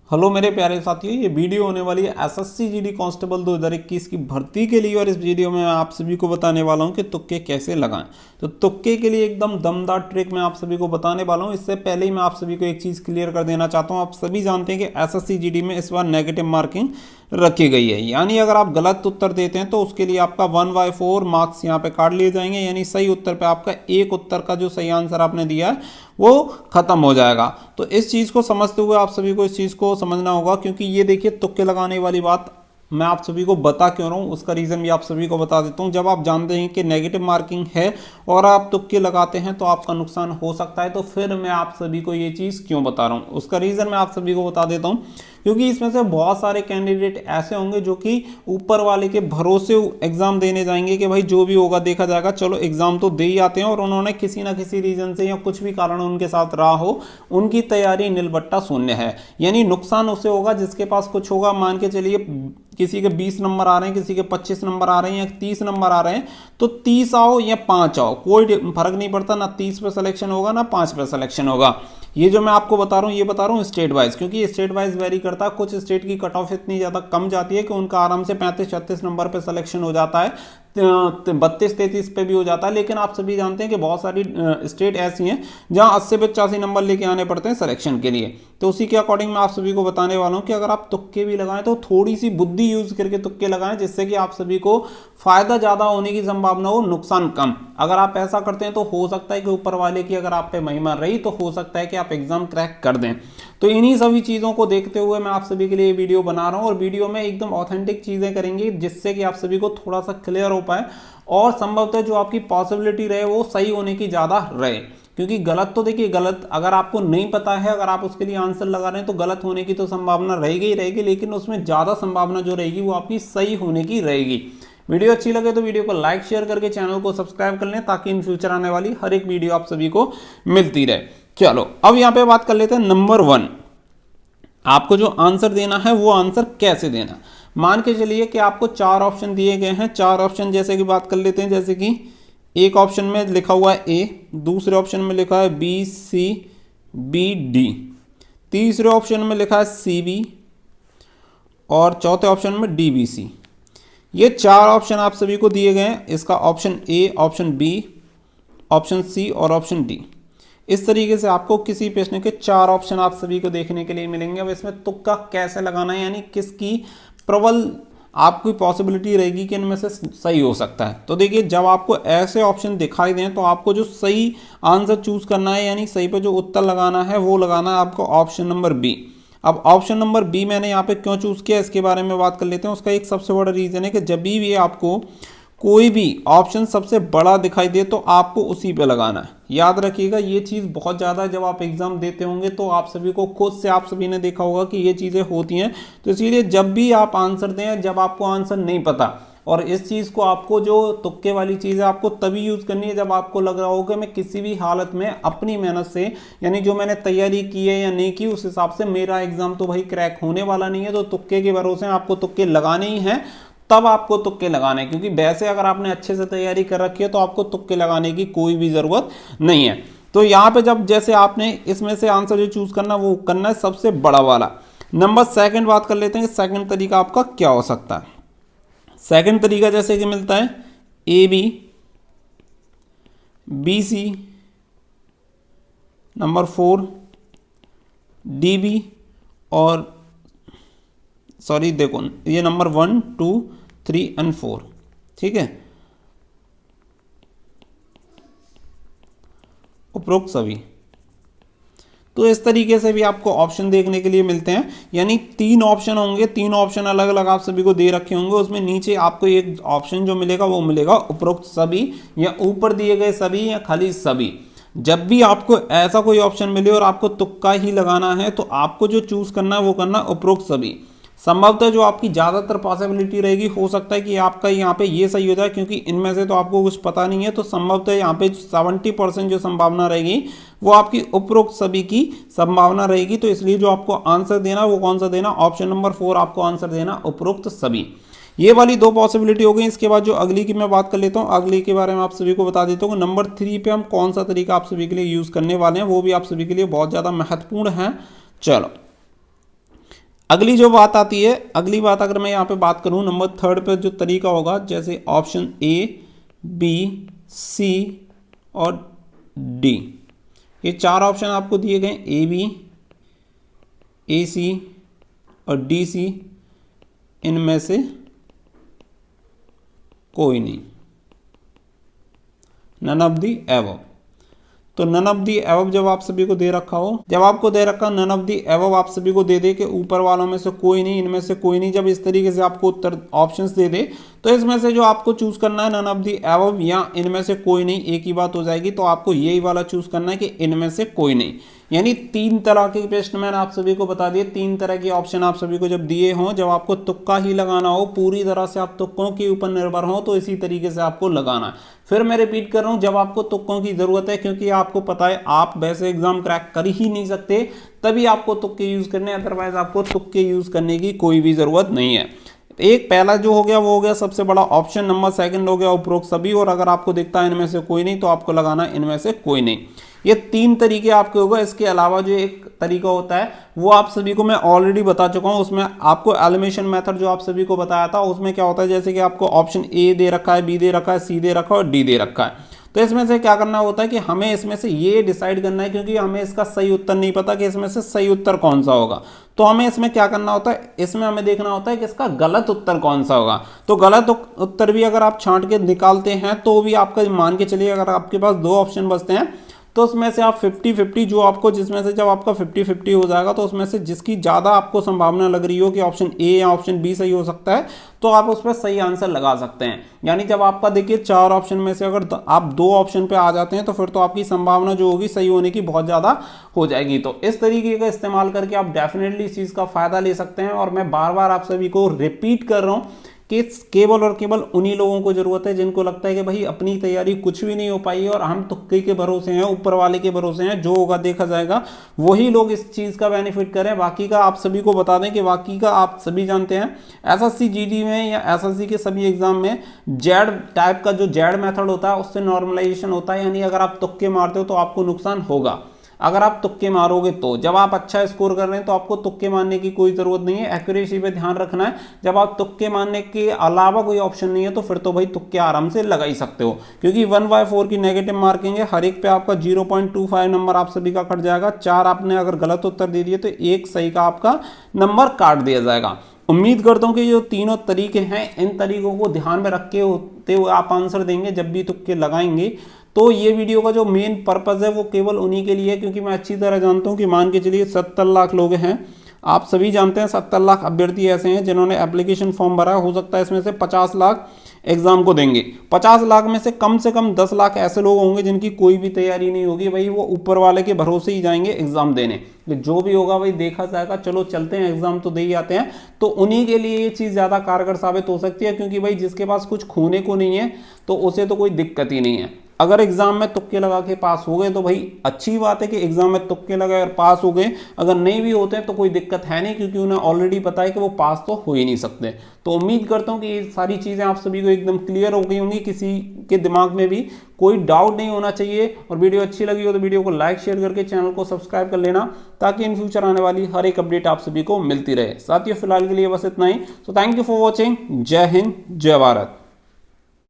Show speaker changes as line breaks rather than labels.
Hello मेरे प्यारे साथियों, ये वीडियो होने वाली है एसएससी जीडी कांस्टेबल 2021 की भर्ती के लिए। और इस वीडियो में मैं आप सभी को बताने वाला हूं कि तुक्के कैसे लगाएं। तो तुक्के के लिए एकदम दमदार ट्रिक मैं आप सभी को बताने वाला हूं। इससे पहले ही मैं आप सभी को एक चीज़ क्लियर कर देना चाहता हूं। आप सभी जानते हैं कि एसएससी जीडी में इस बार नेगेटिव मार्किंग रखी गई है, यानी अगर आप गलत उत्तर देते हैं तो उसके लिए आपका 1/4 मार्क्स यहाँ पे काट लिए जाएंगे। यानी सही उत्तर पे आपका एक उत्तर का जो सही आंसर आपने दिया है वो खत्म हो जाएगा। तो इस चीज़ को समझते हुए आप सभी को इस चीज़ को समझना होगा, क्योंकि ये देखिए तुक्के लगाने वाली बात मैं आप सभी को बता क्यों रहा हूँ, उसका रीज़न भी आप सभी को बता देता हूँ। जब आप जानते हैं कि नेगेटिव मार्किंग है और आप तुक्के लगाते हैं तो आपका नुकसान हो सकता है, तो फिर मैं आप सभी को ये चीज़ क्यों बता रहा हूँ उसका रीज़न मैं आप सभी को बता देता हूँ। क्योंकि इसमें से बहुत सारे कैंडिडेट ऐसे होंगे जो कि ऊपर वाले के भरोसे एग्जाम देने जाएंगे कि भाई जो भी होगा देखा जाएगा, चलो एग्जाम तो दे ही आते हैं, और उन्होंने किसी ना किसी रीजन से या कुछ भी कारण उनके साथ रहा हो, उनकी तैयारी निलबट्टा शून्य है। यानी नुकसान उसे होगा जिसके पास कुछ होगा। मान के चलिए किसी के 20 नंबर आ रहे हैं, किसी के 25 नंबर आ रहे हैं, या 30 नंबर आ रहे हैं, तो 30 आओ या 5 आओ कोई फर्क नहीं पड़ता, ना 30 पे सिलेक्शन होगा ना 5 पे सिलेक्शन होगा। ये जो मैं आपको बता रहा हूँ ये बता रहा हूँ स्टेट वाइज, क्योंकि स्टेट वाइज वेरी करता है। कुछ स्टेट की कट ऑफ इतनी ज़्यादा कम जाती है कि उनका आराम से 35-36 नंबर पे सिलेक्शन हो जाता है, 32-33 पे भी हो जाता है। लेकिन आप सभी जानते हैं कि बहुत सारी स्टेट ऐसी हैं जहाँ 80-85 नंबर लेके आने पड़ते हैं सिलेक्शन के लिए। तो उसी के अकॉर्डिंग मैं आप सभी को बताने वाला हूँ कि अगर आप तुक्के भी लगाएं तो थोड़ी सी बुद्धि यूज करके तुक्के लगाएं, जिससे कि आप सभी को फायदा ज़्यादा होने की संभावना हो, नुकसान कम। अगर आप ऐसा करते हैं तो हो सकता है कि ऊपर वाले की अगर आप पे महिमा रही तो हो सकता है कि आप एग्जाम क्रैक कर दें। तो इन्हीं सभी चीज़ों को देखते हुए मैं आप सभी के लिए वीडियो बना रहा हूँ, और वीडियो में एकदम ऑथेंटिक चीज़ें करेंगे जिससे कि आप सभी को थोड़ा सा क्लियर हो पाए, और संभवतः जो आपकी पॉसिबिलिटी रहे वो सही होने की ज़्यादा रहे। क्योंकि गलत तो देखिए, गलत अगर आपको नहीं पता है, अगर आप उसके लिए आंसर लगा रहे हैं तो गलत होने की तो संभावना रहेगी ही रहेगी, लेकिन उसमें ज़्यादा संभावना जो रहेगी वो आपकी सही होने की रहेगी। वीडियो अच्छी लगे तो वीडियो को लाइक शेयर करके चैनल को सब्सक्राइब कर लें, ताकि इन फ्यूचर आने वाली हर एक वीडियो आप सभी को मिलती रहे। चलो अब यहाँ पे बात कर लेते हैं नंबर 1, आपको जो आंसर देना है वो आंसर कैसे देना। मान के चलिए कि आपको 4 ऑप्शन दिए गए हैं। 4 ऑप्शन जैसे कि बात कर लेते हैं, जैसे कि एक ऑप्शन में लिखा हुआ है ए, दूसरे ऑप्शन में लिखा है बी सी बी डी, तीसरे ऑप्शन में लिखा है सी बी, और चौथे ऑप्शन में डी बी सी। ये 4 ऑप्शन आप सभी को दिए गए हैं। इसका option A, option B, option C और ऑप्शन डी। इस तरीके से आपको किसी प्रश्न के 4 ऑप्शन आप सभी को देखने के लिए मिलेंगे। अब इसमें तुक्का कैसे लगाना है, यानी किसकी प्रबल आपकी पॉसिबिलिटी रहेगी कि इनमें से सही हो सकता है। तो देखिए, जब आपको ऐसे ऑप्शन दिखाई दें तो आपको जो सही आंसर चूज करना है, यानी सही पे जो उत्तर लगाना है वो लगाना है आपको ऑप्शन नंबर बी। अब ऑप्शन नंबर बी मैंने यहाँ पे क्यों चूज किया इसके बारे में बात कर लेते हैं। उसका एक सबसे बड़ा रीजन है कि जब भी आपको कोई भी ऑप्शन सबसे बड़ा दिखाई दे तो आपको उसी पे लगाना है। याद रखिएगा ये चीज़ बहुत ज़्यादा, जब आप एग्जाम देते होंगे तो आप सभी को खुद से आप सभी ने देखा होगा कि ये चीज़ें होती हैं। तो इसीलिए जब भी आप आंसर दें, जब आपको आंसर नहीं पता, और इस चीज़ को आपको जो तुक्के वाली चीज़ है आपको तभी यूज़ करनी है जब आपको लग रहा होगा मैं किसी भी हालत में अपनी मेहनत से, यानी जो मैंने तैयारी की है या नहीं की उस हिसाब से मेरा एग्जाम तो भाई क्रैक होने वाला नहीं है, तो तुक्के के भरोसे आपको तुक्के लगाने ही हैं। तब आपको तुक्के लगाने, क्योंकि वैसे अगर आपने अच्छे से तैयारी कर रखी है तो आपको तुक्के लगाने की कोई भी ज़रूरत नहीं है। तो यहाँ पे जब जैसे आपने इसमें से आंसर जो चूज करना वो करना है सबसे बड़ा वाला। नंबर 2 बात कर लेते हैं कि सेकंड तरीका आपका क्या हो सकता है। सेकंड तरीका जैसे कि मिलता है A B, B C, number 4 D B, और सॉरी देखो ये नंबर 1 2 3 एंड 4, ठीक है, उपरोक्त सभी। तो इस तरीके से भी आपको ऑप्शन देखने के लिए मिलते हैं, यानी 3 ऑप्शन होंगे, 3 ऑप्शन अलग अलग आप सभी को दे रखे होंगे। उसमें नीचे आपको एक ऑप्शन जो मिलेगा वो मिलेगा उपरोक्त सभी, या ऊपर दिए गए सभी, या खाली सभी। जब भी आपको ऐसा कोई ऑप्शन मिले और आपको तुक्का ही लगाना है तो आपको जो चूज करना है वो करना है उपरोक्त सभी। संभवतः जो आपकी ज़्यादातर पॉसिबिलिटी रहेगी, हो सकता है कि आपका यहाँ पे ये सही हो जाए, क्योंकि इनमें से तो आपको कुछ पता नहीं है, तो संभवतः यहाँ पे 70% जो संभावना रहेगी वो आपकी उपरोक्त सभी की संभावना रहेगी। तो इसलिए जो आपको आंसर देना वो कौन सा देना, ऑप्शन नंबर 4 आपको आंसर देना उपरोक्त सभी। ये वाली 2 पॉसिबिलिटी हो गई। इसके बाद जो अगली की मैं बात कर लेता हूँ, अगली के बारे में आप सभी को बता देता हूँ। नंबर 3 पे हम कौन सा तरीका आप सभी के लिए यूज़ करने वाले हैं वो भी आप सभी के लिए बहुत ज़्यादा महत्वपूर्ण है। चलो अगली जो बात आती है, अगली बात अगर मैं यहाँ पे बात करूँ नंबर 3 पे जो तरीका होगा, जैसे ऑप्शन ए, बी, सी और डी, ये 4 ऑप्शन आपको दिए गए, ए बी, ए सी और डी सी, इनमें से कोई नहीं, नन ऑफ दी एबव। तो नन ऑफ दी एबव जब आप सभी को दे रखा हो, जब आपको दे रखा नन ऑफ दी एबव आप सभी को दे दे कि ऊपर वालों में से कोई नहीं, इनमें से कोई नहीं, जब इस तरीके से आपको उत्तर ऑप्शंस दे दे तो इसमें से जो आपको चूज करना है नन ऑफ दी एबव या इनमें से कोई नहीं, एक ही बात हो जाएगी। तो आपको यही वाला चूज करना है कि इनमें से कोई नहीं। यानी 3 तरह के प्रश्न मैंने आप सभी को बता दिए, 3 तरह के ऑप्शन आप सभी को जब दिए हों, जब आपको तुक्का ही लगाना हो, पूरी तरह से आप तुक्कों के ऊपर निर्भर हो, तो इसी तरीके से आपको लगाना है। फिर मैं रिपीट कर रहा हूं, जब आपको तुक्कों की जरूरत है, क्योंकि आपको पता है आप वैसे एग्जाम क्रैक कर ही नहीं सकते, तभी आपको तुक्के यूज करने, अदरवाइज आपको तुक्के यूज करने की कोई भी जरूरत नहीं है। एक पहला जो हो गया वो हो गया सबसे बड़ा ऑप्शन नंबर, सेकंड हो गया उपरोक्त सभी, और अगर आपको दिखता है इनमें से कोई नहीं तो आपको लगाना इनमें से कोई नहीं। ये 3 तरीके आपके होगा। इसके अलावा जो एक तरीका होता है वो आप सभी को मैं ऑलरेडी बता चुका हूं, उसमें आपको एलिमिनेशन मेथड जो आप सभी को बताया था, उसमें क्या होता है, जैसे कि आपको ऑप्शन ए दे रखा है, बी दे रखा है, सी दे रखा है और डी दे रखा है। तो इसमें से क्या करना होता है कि हमें इसमें से ये डिसाइड करना है, क्योंकि हमें इसका सही उत्तर नहीं पता कि इसमें से सही उत्तर कौन सा होगा। तो हमें इसमें क्या करना होता है, इसमें हमें देखना होता है कि इसका गलत उत्तर कौन सा होगा। तो गलत उत्तर भी अगर आप छांट के निकालते हैं तो भी आपका, मान के चलिए अगर आपके पास 2 ऑप्शन बचते हैं तो उसमें से आप 50-50 जो आपको, जिसमें से जब आपका 50-50 हो जाएगा तो उसमें से जिसकी ज़्यादा आपको संभावना लग रही हो कि ऑप्शन ए या ऑप्शन बी सही हो सकता है, तो आप उस पर सही आंसर लगा सकते हैं। यानी जब आपका देखिए 4 ऑप्शन में से अगर आप 2 ऑप्शन पे आ जाते हैं तो फिर तो आपकी संभावना जो होगी सही होने की बहुत ज़्यादा हो जाएगी। तो इस तरीके का इस्तेमाल करके आप डेफिनेटली इस चीज़ का फ़ायदा ले सकते हैं। और मैं बार बार आप सभी को रिपीट कर रहा हूँ कि केवल और केवल उन्हीं लोगों को जरूरत है जिनको लगता है कि भाई अपनी तैयारी कुछ भी नहीं हो पाई और हम तुक्के के भरोसे हैं, ऊपर वाले के भरोसे हैं, जो होगा देखा जाएगा, वही लोग इस चीज़ का बेनिफिट करें। बाकी का आप सभी को बता दें कि बाकी का आप सभी जानते हैं, एसएससी जीडी में या एसएससी के सभी एग्जाम में जेड टाइप का जो जेड मेथड होता है उससे नॉर्मलाइजेशन होता है। यानी अगर आप तुक्के मारते हो तो आपको नुकसान होगा। अगर आप तुक्के मारोगे तो, जब आप अच्छा स्कोर कर रहे हैं तो आपको तुक्के मारने की कोई जरूरत नहीं है, एक्यूरेसी पे ध्यान रखना है। जब आप तुक्के मारने के अलावा कोई ऑप्शन नहीं है तो फिर तो भाई तुक्के आराम से लगा ही सकते हो, क्योंकि 1/4 की नेगेटिव मार्किंग है, हर एक पे आपका 0.25 नंबर आप सभी का कट जाएगा। 4 आपने अगर गलत उत्तर दे दिए तो 1 सही का आपका नंबर काट दिया जाएगा। उम्मीद करता हूं कि जो तीनों तरीके हैं, इन तरीकों को ध्यान में रख के होते हुए आप आंसर देंगे जब भी तुक्के लगाएंगे। तो ये वीडियो का जो मेन पर्पस है वो केवल उन्हीं के लिए है, क्योंकि मैं अच्छी तरह जानता हूँ कि मान के चलिए 70 लाख लोग हैं, आप सभी जानते हैं 70 लाख अभ्यर्थी ऐसे हैं जिन्होंने एप्लीकेशन फॉर्म भरा। हो सकता है इसमें से 50 लाख एग्जाम को देंगे, 50 लाख में से कम 10 लाख ऐसे लोग होंगे जिनकी कोई भी तैयारी नहीं होगी, भाई वो ऊपर वाले के भरोसे ही जाएंगे एग्जाम देने, जो भी होगा भाई देखा जाएगा, चलो चलते हैं एग्जाम तो दे ही आते हैं। तो उन्हीं के लिए ये चीज़ ज़्यादा कारगर साबित हो सकती है, क्योंकि भाई जिसके पास कुछ खोने को नहीं है तो उसे तो कोई दिक्कत ही नहीं है। अगर एग्जाम में तुक्के लगा के पास हो गए तो भाई अच्छी बात है कि एग्जाम में तुक्के लगाए और पास हो गए। अगर नहीं भी होते हैं तो कोई दिक्कत है नहीं, क्योंकि उन्हें ऑलरेडी पता है कि वो पास तो हो ही नहीं सकते। तो उम्मीद करता हूँ कि ये सारी चीज़ें आप सभी को एकदम क्लियर हो गई होंगी, किसी के दिमाग में भी कोई डाउट नहीं होना चाहिए। और वीडियो अच्छी लगी हो तो वीडियो को लाइक शेयर करके चैनल को सब्सक्राइब कर लेना, ताकि इन फ्यूचर आने वाली हर एक अपडेट आप सभी को मिलती रहे। साथियों फिलहाल के लिए बस इतना ही। तो थैंक यू फॉर वॉचिंग। जय हिंद, जय भारत।